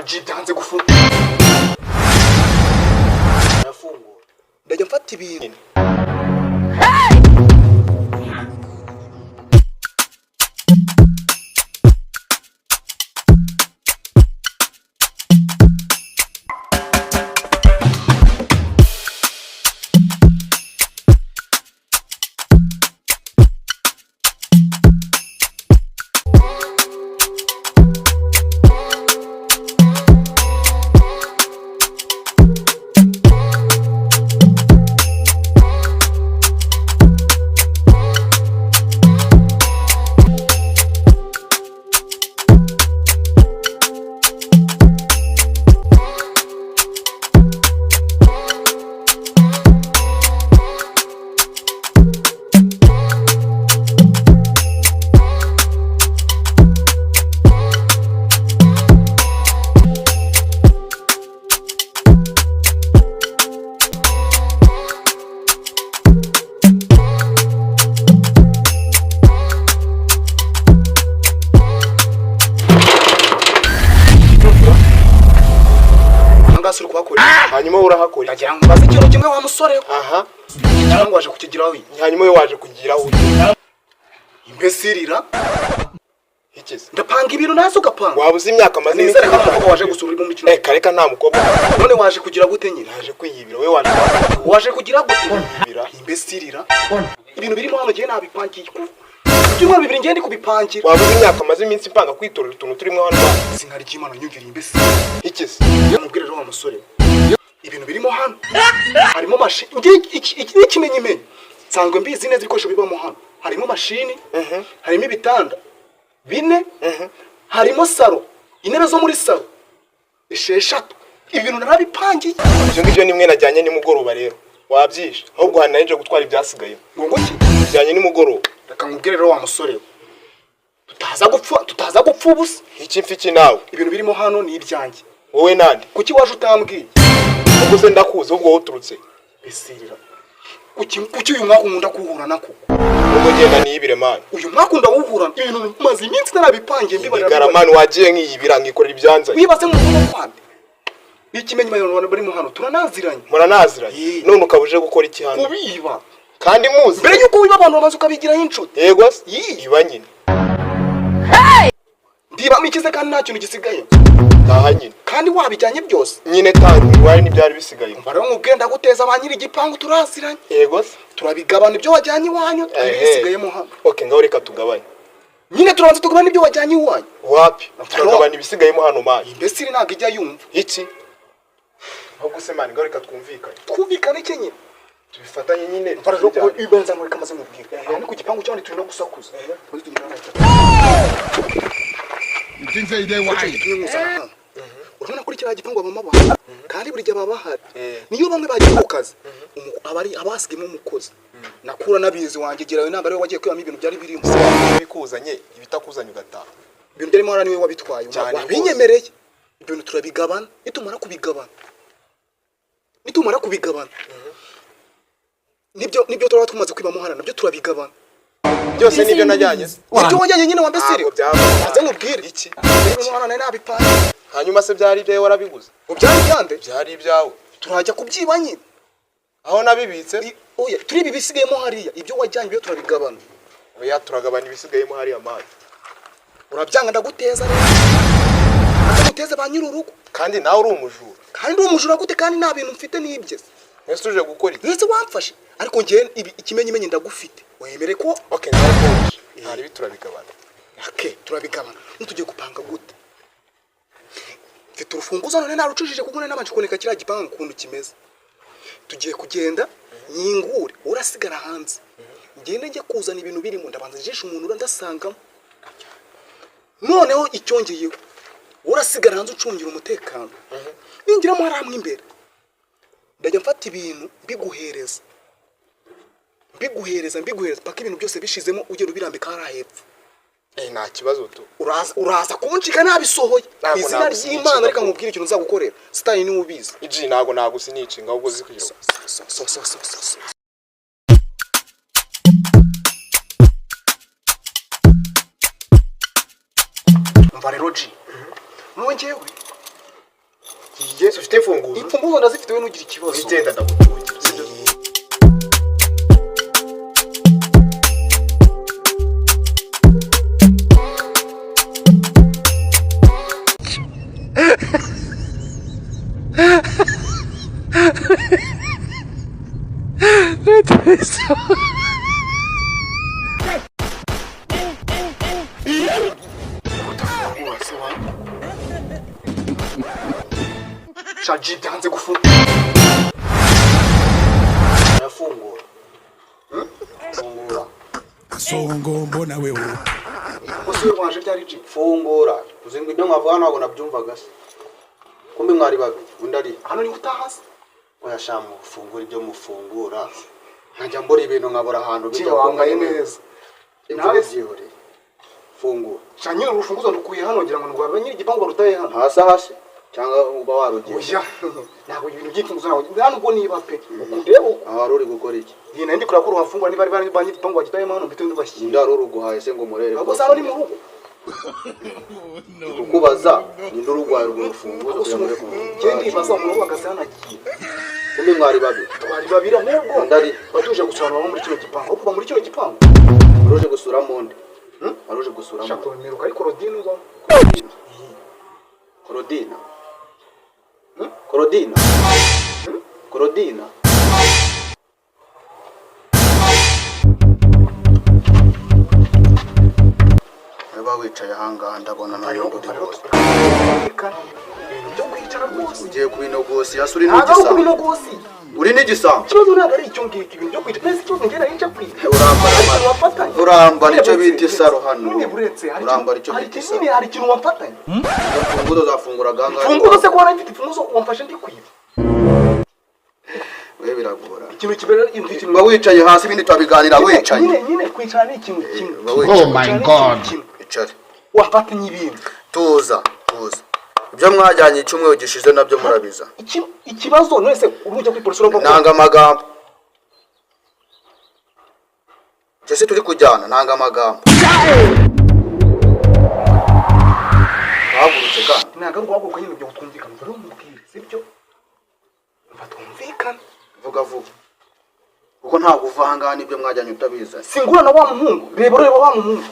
byanze gufunga. Yafungura. Ndajya mfata ibintu. Hanyuma urahakora ndagira ngo baze ikintu kimwe wa musore. Aha. Cyangwa waje kukigiraho iki? Hanyuma we waje kugiraho imbesirira. Ikese. Ndapanga ibintu nazo ugapanga. Wabuze imyaka maze iminsi ko waje gusura uri mu mikino. Reka nta mukobwa. None waje kugira gute nyine? Naje kwiyibira we waje kugira gute? Imbesirira. Ibintu birimo hano gihe nabipangiye. Cyumwa bibiri ngende kubipangira. Wabuze imyaka maze iminsi mpanga kwitorera utuntu turimo hano. Sinkari cy'Imana nyumvira imbesiri. Ikese. Mubwire rero wa musore. Ibintu birimo hano harimo mashini ikimenyimenyi nsangwe mbizi neza ibikoresho bibamo hano. Harimo mashini, harimo ibitanda bine, harimo saro, intebe zo muri saro esheshatu. Ibintu narabipangiye. Ibyo ngibyo nimwe najyanye nimugoroba rero wabyishe ahubwo hano naje gutwara ibyasigaye ngo ki bijyanye nimugoroba. Reka nkubwire rero wa musore tutaza gupfa ubusa. Iki mfiki nawe ibintu birimo hano ni ibyanjye. Wowe nande kuki waje utambwiye? ubwo se ndakuze ubwo woturutse besirira. Kuki uyu mwaka nkunda kuhura nako? ubwo genda niyibire man. Uyu mwaka ndawuhura ibintu maze iminsi narabipangiye mbibarira. Garamani wagiye nkiyibira ngikorera ibyanza. Wibaze mu rugo kwande. Ikimenyi bayone bari mu hano turanaziranye. Muranaziranye. None ukabuje gukora iki hano? Kubiba. Kandi muzi. Mbere yuko wiba abantu bamaze ukabigira inshuti. Yego se? Iba nyine. Ndiba mikize kandi nta kintu gisigaye. Aha nyine. Kandi wabijyanye byose. Nyine tangi wari n'ibyari bisigaye. Mbara nkugenda guteza abanyiri igipangu turaziranye. Yego se? Turabigabana ibyo wajyanye iwanyu twisigayemo hano. Okay ngaho reka tugabanye. Nyine turanze tugabana ibyo wajyanye iwanyu. Wapi? Turagabana ibisigayemo hano mani. Imbesiri ntago ijya yumva. Iki? Ahubwo se mani ngaho reka twumvikane. Twumvikane iki nyine? Tubifatanye nyine. Mbara rero ibanza muri kamaze mubwira. Hano ku gipangu cyane turi no gusakuza. Tuzi tugirana icyo. Itinze ide wayi. Urabona kuri kiriya gipangu abama bahari kandi buri gihe baba bahari. Niyo bamwe bagiye ku kazi abari abasigemo umukozi nakura nabizi wanjye gerawe namba rero wagiye kwibamo ibintu byari birimo bikuzanye ibitakuzanye ugataha. Ibintu byarimo hara niwe wabitwaye wabinyemereye. Ibintu turabigabana nitumara kubigabana nibyo turaba tumaze kwibamo hara nabyo turabigabana. Byose nibyo najyanye. Ibyo wajyanye nyine wambesiri. Aze nkubwire iki. Ibintu hara nayo nabipanga. Hanyuma se byari byawe warabiguze? Byari byande? Byari ibyawe. Turajya kubyiba nyine. Aho nabibitse? Oya, turi bibisigayemo hariya. Ibyo wajyanye byo turabigabana. Oya turagabana ibisigayemo hariya mali. Urabyanga ndaguteza rero. Ndaguteza ba nyir'urugo. Kandi nawe uri umujura. Kandi uri umujura gute kandi nta bintu mfite nibye. Ese uje gukora iki? Ese wamfashe. Ariko ngiye ikimenyimenyi ndagufite. Wemere ko okay ngaho hari biturabigabana. Okay, turabigabana. Ntugiye gupanga gute? Mfite urufunguzo none narucujije kuko none nabanje koneka kiriya gipangu kuntu kimeze. Tugiye kugenda nyingure urasigara hanze. Ngende njye kuzana ibintu birimo ndabanza njisha umuntu urandasangamo. Noneho icyongeyeho urasigara hanze ucungira umutekano. Ningiramo haramwe imbere. Ndajya mfata ibintu biguhereza paka ibintu byose bishizemo ugera ubirambika hara hepfo. Nta kibazo tu. Uraza kunshika nabisohoye. Izina ry'Imana reka nkubwire ikintu nzagukorera. Style ni ubizi. Iji nago sinicinga ahubwo zikugira. Mva rero G. Nongewe Iye ufite imfunguzo. imfunguzo ndazifite we nugira ikibazo. Wigenda ndagutungira. Shaji byanze gufunga. Yafungura. Fungura. Kasongo mbona wewe. Bose waje byari ji. Fungura. Uzinga ibyo mwavuga ntabwo nabyumvaga se. Kumbe mwari babiri. Undi ari Hano ni utahase. oya shamu fungura ibyo mufungura. Nkajya mbora ibintu nkabora ahantu Bijya wambaye neza. Nawe byihore. Fungura. Shanyira urufunguzo ndukuye hano ngira ngo ndwabe nyiri igipangu barutaye hano. Hasi. Cyangwa uba warugiye. Oya. Ntabwo ibintu by'imfunguzo nawe. Hano ubwo niba pe. Ndebe uko. Aha ruri gukora iki? Iyi nandi kura ko ruhafungwa niba bari banyiri igipangu bagitaye hano mbite ndubashyiye. Ndaro ruguhaye se ngo murere. Abo sano ni mu rugo. Kukubaza ni ndurugwaye rufunguzo kuyamure ko. Kendi basa mu rugo agasana agiye. Kumbe mwari babiri. Bari babiri ahubwo. Ndari Batuje gusobanura muri kino gipangu. Kuva muri kino gipangu. Waruje gusura monde. Waruje gusura monde. Shaka meruka ariko Rodine ngo. Korodina. Korodina. Korodina. Aba wicaye ahangaha ndabona nayo nduri rwose. Ibyo kwicara rwose. Ugiye kubinogosi hasi uri Ntabwo n'igisambo. kubinogosi. Uri n'igisambo. Ikibazo ntabwo ari icyo ngicyo ibintu byo kwicara. Nese ikibazo ngera yica kwiga. Urambara icyo bita isaro hano. Urambara icyo bita isaro. Hari ikintu wamfatanye. Imfunguzo zafungura ganga. Imfunguzo se ko warafite imfunguzo wamfashe ndi kwiba. We biragora. Ikintu kibera inzu ikintu. Ba wicaye hasi ibindi twabiganira wicaye. Nyine kwicara ni ikintu kimwe. Oh my god. Icare. Wafatanye ibintu. Tuza. Ibyo mwajyanye icumwe gishize nabyo murabiza. Ikibazo none se urujya kuri polisi urumva Nanga amagambo. Jese turi kujyana nanga amagambo. Hagurutse kandi. ntabwo ari guhaguruka nyine byo twumvikana mbere umubwire sibyo batumvikana Vuga. Kuko ntabwo uvanga n'ibyo mwajyanye utabiza. singura na wa muhungu reba wa muhungu